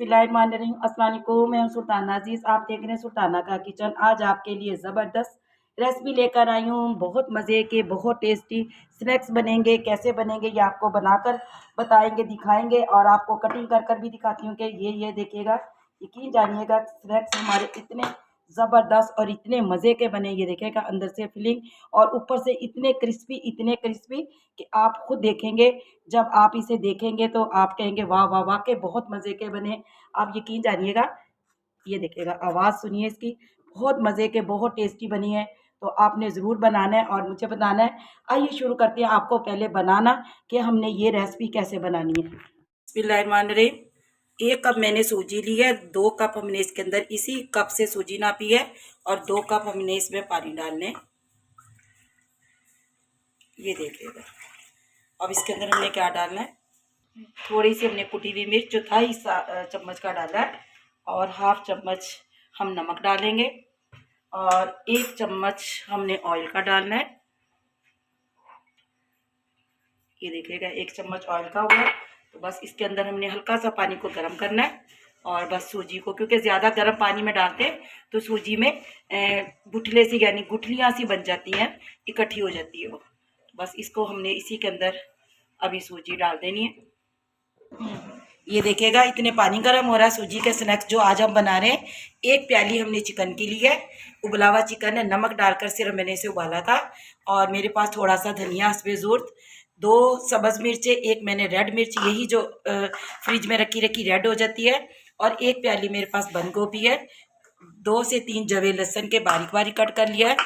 बिस्मिल्लाहिर्रहमानिर्रहीम। अस्सलाम वालेकुम। मैं हूं सुल्ताना अजीज़, आप देख रहे हैं सुल्ताना का किचन। आज आपके लिए ज़बरदस्त रेसिपी लेकर आई हूँ। बहुत मज़े के, बहुत टेस्टी स्नैक्स बनेंगे। कैसे बनेंगे ये आपको बनाकर बताएंगे, दिखाएंगे और आपको कटिंग कर कर भी दिखाती हूँ कि ये देखिएगा, यकीन जानिएगा स्नैक्स हमारे इतने ज़बरदस्त और इतने मज़े के बने। ये देखिएगा अंदर से फिलिंग और ऊपर से इतने क्रिस्पी कि आप खुद देखेंगे। जब आप इसे देखेंगे तो आप कहेंगे वाह वाह वाह के बहुत मज़े के बने। आप यकीन जानिएगा, ये देखिएगा आवाज़ सुनिए इसकी, बहुत मज़े के, बहुत टेस्टी बनी है। तो आपने ज़रूर बनाना है और मुझे बताना है। आइए शुरू करते हैं। आपको पहले बनाना कि हमने ये रेसिपी कैसे बनानी है। बिस्मिल्लाहिर्रहमानिर्रहीम। 1 कप मैंने सूजी ली है। 2 कप हमने इसके अंदर इसी कप से सूजी नापी है और 2 कप हमने इसमें पानी डालने। ये देखिएगा। अब इसके अंदर हमने क्या डालना है, थोड़ी सी हमने कुटी हुई मिर्च, चौथाई चम्मच का डाला है और हाफ चम्मच हम नमक डालेंगे और 1 चम्मच हमने ऑयल का डालना है। ये देखिएगा 1 चम्मच ऑयल का हुआ। तो बस इसके अंदर हमने हल्का सा पानी को गर्म करना है और बस सूजी को, क्योंकि ज़्यादा गर्म पानी में डालते हैं तो सूजी में गुठले सी यानी गुठलियाँ सी बन जाती हैं, इकट्ठी हो जाती है वो। बस इसको हमने इसी के अंदर अभी सूजी डाल देनी है। ये देखिएगा इतने पानी गर्म हो रहा है। सूजी के स्नैक्स जो आज हम बना रहे हैं, 1 प्याली हमने चिकन की ली है। उबला हुआ चिकन है, नमक डालकर सिर्फ मैंने इसे उबाला था और मेरे पास थोड़ा सा धनिया हस्बे ज़रूरत, 2 सब्ज़ मिर्चें, 1 मैंने रेड मिर्च, यही जो फ्रिज में रखी रखी रेड हो जाती है, और 1 प्याली मेरे पास बंद गोभी है। 2 से 3 जवे लहसुन के बारीक बारीक कट कर लिया है।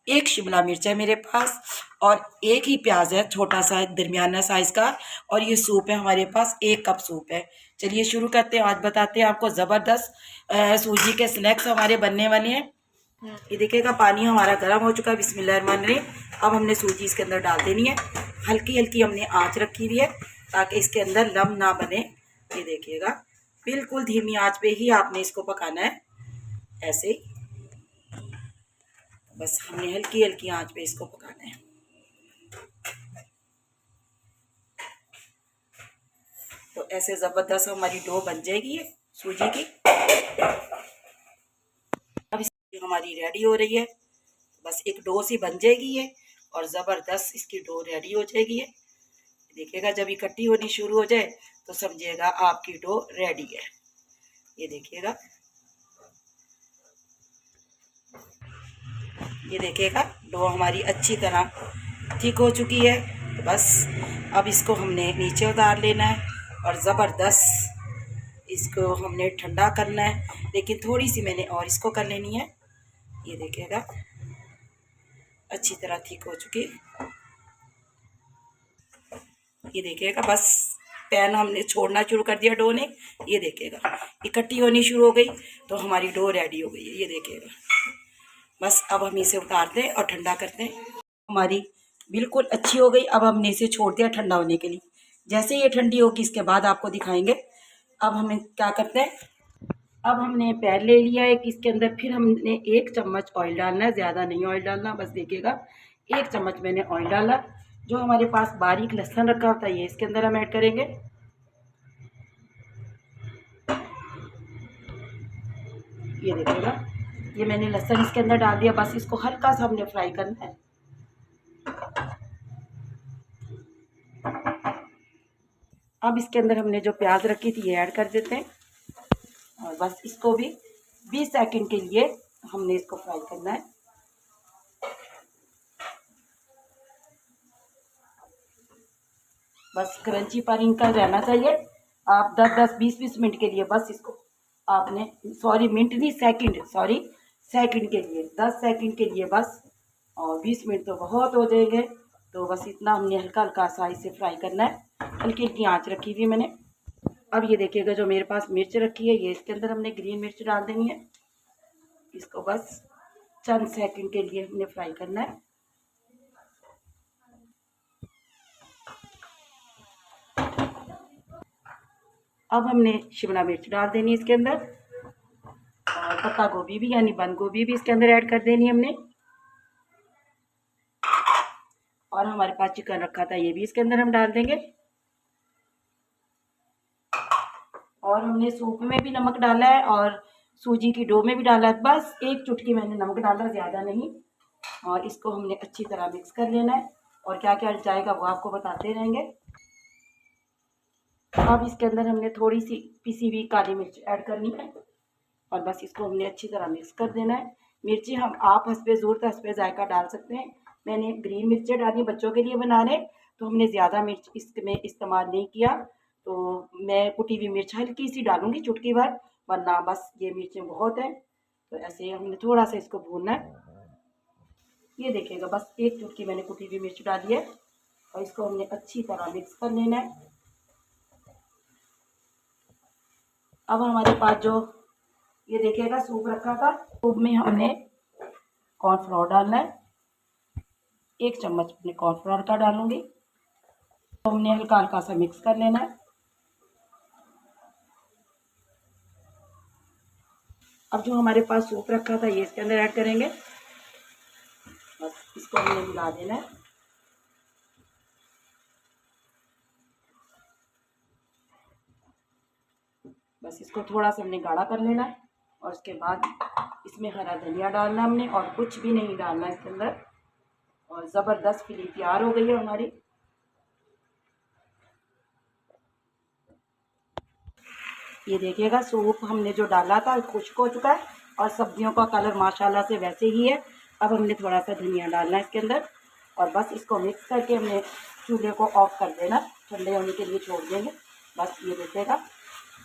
1 शिमला मिर्च है मेरे पास और 1 ही प्याज है, छोटा सा दरमियाना साइज़ का। और ये सूप है हमारे पास, 1 कप सूप है। चलिए शुरू करते हैं। आज बताते हैं आपको ज़बरदस्त सूजी के स्नैक्स हमारे बनने वाले हैं। ये देखिएगा पानी हमारा गर्म हो चुका है। बिस्मिल्लाहिर्रहमानिर्रहीम। अब हमने सूजी इसके अंदर डाल देनी है। हल्की हल्की हमने आँच रखी हुई है ताकि इसके अंदर लम ना बने। ये देखिएगा बिल्कुल धीमी आँच पे ही आपने इसको पकाना है, ऐसे ही। बस हमने हल्की हल्की आंच पे इसको पकाना है। तो ऐसे ज़बरदस्त हमारी डो बन जाएगी है सूजी की। अब इसकी हमारी रेडी हो रही है। बस एक डो सी बन जाएगी है और ज़बरदस्त इसकी डो रेडी हो जाएगी है। देखिएगा जब इकट्ठी होनी शुरू हो जाए तो समझिएगा आपकी डो रेडी है। ये देखिएगा, ये देखिएगा डो हमारी अच्छी तरह ठीक हो चुकी है। तो बस अब इसको हमने नीचे उतार लेना है और ज़बरदस्त इसको हमने ठंडा करना है, लेकिन थोड़ी सी मैंने और इसको कर लेनी है। ये देखिएगा अच्छी तरह ठीक हो चुकी। ये देखिएगा बस पैन हमने छोड़ना शुरू कर दिया डो ने। ये देखिएगा इकट्ठी होनी शुरू हो गई तो हमारी डो रेडी हो गई है। ये देखिएगा बस अब हम इसे उतारते हैं और ठंडा करते हैं। हमारी बिल्कुल अच्छी हो गई। अब हमने इसे छोड़ दिया ठंडा होने के लिए। जैसे ये ठंडी होगी इसके बाद आपको दिखाएंगे। अब हमें क्या करते हैं, अब हमने पैन ले लिया है कि इसके अंदर फिर हमने 1 चम्मच ऑयल डालना है। ज़्यादा नहीं ऑयल डालना, बस देखिएगा 1 चम्मच मैंने ऑयल डाला। जो हमारे पास बारीक लहसुन रखा होता है ये इसके अंदर हम ऐड करेंगे। ये देखिएगा ये मैंने लहसुन इसके अंदर डाल दिया। बस इसको हल्का सा हमने फ्राई करना है। अब इसके अंदर हमने जो प्याज रखी थी ये ऐड कर देते हैं और बस इसको भी 20 सेकंड के लिए हमने इसको फ्राई करना है। बस क्रंची पर इनका रहना चाहिए। आप 10-10 20-20 मिनट के लिए बस इसको आपने, सॉरी मिनट नहीं सेकंड, सॉरी सेकंड के लिए 10 सेकंड के लिए बस, और 20 मिनट तो बहुत हो जाएंगे। तो बस इतना हमने हल्का हल्का सा इसे फ्राई करना है। हल्की हल्की आँच रखी हुई मैंने। अब ये देखिएगा जो मेरे पास मिर्च रखी है ये इसके अंदर हमने ग्रीन मिर्च डाल देनी है। इसको बस चंद सेकंड के लिए हमने फ्राई करना है। अब हमने शिमला मिर्च डाल देनी है इसके अंदर और पत्ता गोभी भी यानी बंद गोभी भी इसके अंदर ऐड कर देनी है हमने। और हमारे पास चिकन रखा था ये भी इसके अंदर हम डाल देंगे और हमने सूप में भी नमक डाला है और सूजी की डो में भी डाला है। बस एक चुटकी मैंने नमक डाला, ज़्यादा नहीं। और इसको हमने अच्छी तरह मिक्स कर लेना है और क्या क्या जाएगा वो आपको बताते रहेंगे। अब इसके अंदर हमने थोड़ी सी पिसी हुई काली मिर्च ऐड करनी है और बस इसको हमने अच्छी तरह मिक्स कर देना है। मिर्ची हम आप हस्बे ज़रूरत हस्बे जायका डाल सकते हैं। मैंने ग्रीन मिर्चें डाली बच्चों के लिए बनाने, तो हमने ज़्यादा मिर्च इसमें इस्तेमाल नहीं किया। तो मैं कुटी हुई मिर्च हल्की सी डालूंगी, चुटकी भर, वरना बस ये मिर्चें बहुत हैं। तो ऐसे हमने थोड़ा सा इसको भूनना है। ये देखिएगा, बस एक चुटकी मैंने कुटी हुई मिर्च डाली है और इसको हमने अच्छी तरह मिक्स कर लेना है। अब हमारे पास जो ये देखिएगा सूप रखा था, सूप में हमने कॉर्नफ्लोर डालना है। 1 चम्मच अपने कॉर्नफ्लोर का डालूंगी। तो हमने हल्का हल्का सा मिक्स कर लेना है। अब जो हमारे पास सूप रखा था ये इसके अंदर ऐड करेंगे। बस इसको हमने मिला देना है। बस इसको थोड़ा सा हमने गाढ़ा कर लेना है और उसके बाद इसमें हरा धनिया डालना हमने, और कुछ भी नहीं डालना इसके अंदर। और ज़बरदस्त फिलिंग तैयार हो गई है हमारी। ये देखिएगा सूप हमने जो डाला था खुश्क हो चुका है और सब्जियों का कलर माशाल्लाह से वैसे ही है। अब हमने थोड़ा सा धनिया डालना है इसके अंदर और बस इसको मिक्स करके हमने चूल्हे को ऑफ कर देना, ठंडे होने के लिए छोड़ देंगे। बस ये देखिएगा,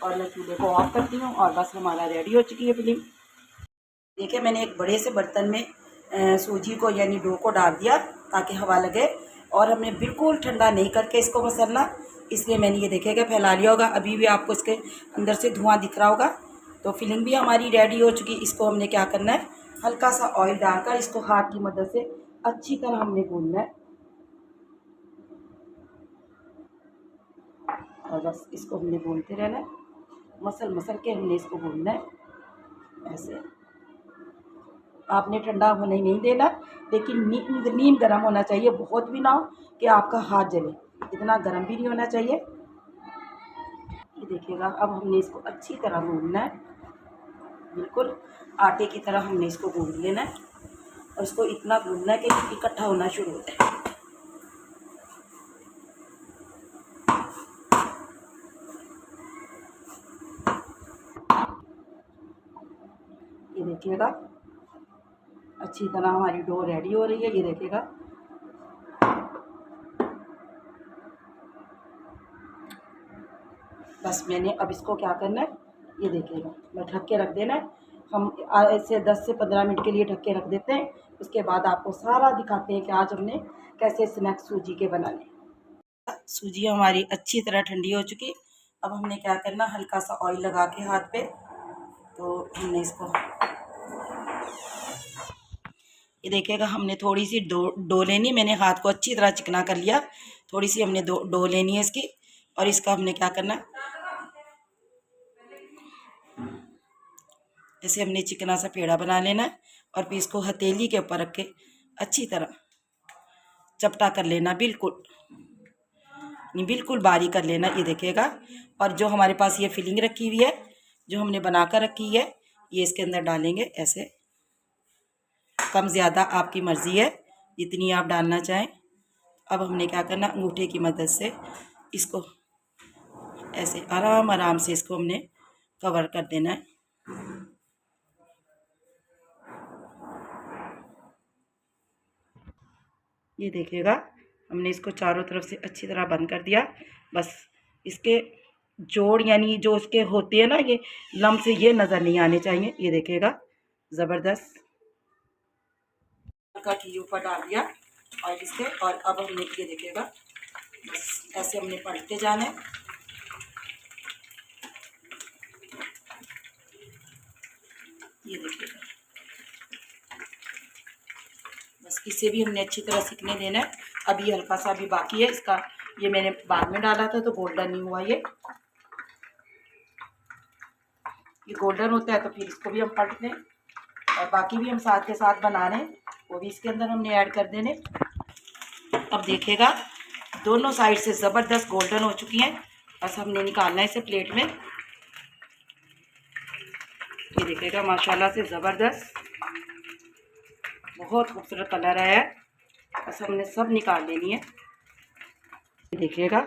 और मैं चूल्हे को ऑफ करती हूँ और बस हमारा रेडी हो चुकी है फिलिंग। देखिए मैंने एक बड़े से बर्तन में सूजी को यानी डो को डाल दिया ताकि हवा लगे, और हमने बिल्कुल ठंडा नहीं करके इसको मसलना, इसलिए मैंने ये देखिएगा फैला लिया होगा। अभी भी आपको इसके अंदर से धुआं दिख रहा होगा। तो फिलिंग भी हमारी रेडी हो चुकी। इसको हमने क्या करना है, हल्का सा ऑयल डालकर इसको हाथ की मदद से अच्छी तरह हमने भूनना है और बस इसको हमने भूनते रहना है। मसल मसल के हमने इसको भूनना है। ऐसे आपने ठंडा होने नहीं देना, लेकिन नीम गर्म होना चाहिए, बहुत भी ना हो कि आपका हाथ जले, इतना गर्म भी नहीं होना चाहिए। ये देखिएगा, अब हमने इसको अच्छी तरह भूनना है, बिल्कुल आटे की तरह हमने इसको भून लेना है और इसको इतना भूनना है कि इकट्ठा होना शुरू हो जाए। ये देखिएगा अच्छी तरह हमारी डो रेडी हो रही है। ये देखिएगा बस मैंने अब इसको क्या करना है, ये देखिएगा मैं ढक के रख देना है। हम ऐसे 10 से 15 मिनट के लिए ढक के रख देते हैं। उसके बाद आपको सारा दिखाते हैं कि आज हमने कैसे स्नैक्स सूजी के बनाने। सूजी हमारी अच्छी तरह ठंडी हो चुकी। अब हमने क्या करना, हल्का सा ऑयल लगा के हाथ पे, तो हमने इसको ये देखिएगा हमने थोड़ी सी डो लेनी। मैंने हाथ को अच्छी तरह चिकना कर लिया। थोड़ी सी हमने डो लेनी है इसकी, और इसका हमने क्या करना, ऐसे हमने चिकना सा पेड़ा बना लेना है और फिर इसको हथेली के ऊपर रख के अच्छी तरह चपटा कर लेना, बिल्कुल बारीक कर लेना। ये देखिएगा, और जो हमारे पास ये फिलिंग रखी हुई है जो हमने बनाकर रखी है, ये इसके अंदर डालेंगे। ऐसे कम ज़्यादा आपकी मर्ज़ी है, जितनी आप डालना चाहें। अब हमने क्या करना, अंगूठे की मदद से इसको ऐसे आराम आराम से इसको हमने कवर कर देना है। ये देखिएगा हमने इसको चारों तरफ से अच्छी तरह बंद कर दिया। बस इसके जोड़ यानी जो उसके होते हैं ना, ये लम्ब से ये नज़र नहीं आने चाहिए। ये देखिएगा ज़बरदस्त का घी ऊपर डाल दिया और इससे, और अब हमने ये देखिएगा बस ऐसे हमने पलटते जाना है। ये देखिएगा बस इसे भी हमने अच्छी तरह सीखने देना है। अभी हल्का सा अभी बाकी है इसका, ये मैंने बाद में डाला था तो गोल्डन नहीं हुआ। ये गोल्डन होता है तो फिर इसको भी हम पलट दें, और बाकी भी हम साथ के साथ बना रहे हैं वो भी इसके अंदर हमने ऐड कर देने। अब देखिएगा दोनों साइड से ज़बरदस्त गोल्डन हो चुकी हैं। बस हमने निकालना है इसे प्लेट में। ये देखिएगा माशाल्लाह से ज़बरदस्त, बहुत खूबसूरत कलर आया है। बस हमने सब निकाल लेनी है। ये देखिएगा,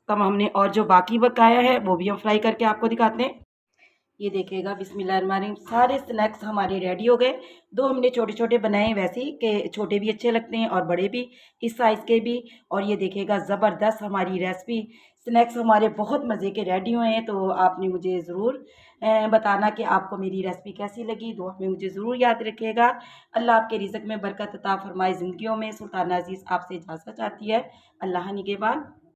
तब हमने और जो बाकी बकाया है वो भी हम फ्राई करके आपको दिखाते हैं। ये देखिएगा बिस्मिल्लाहिर्रहमानिर्रहीम, सारे स्नैक्स हमारे रेडी हो गए। दो हमने छोटे छोटे बनाए वैसे ही कि छोटे भी अच्छे लगते हैं और बड़े भी इस साइज़ के भी। और ये देखिएगा ज़बरदस्त हमारी रेसिपी स्नैक्स हमारे बहुत मज़े के रेडी हुए हैं। तो आपने मुझे ज़रूर बताना कि आपको मेरी रेसिपी कैसी लगी। दुआ में मुझे ज़रूर याद रखिएगा। अल्लाह आपके रिज़्क़ में बरकत अता फ़रमाए। ज़िंदगियों में सुल्ताना अज़ीज़ आपसे इजाज़त चाहती है। अल्लाह निगहबान।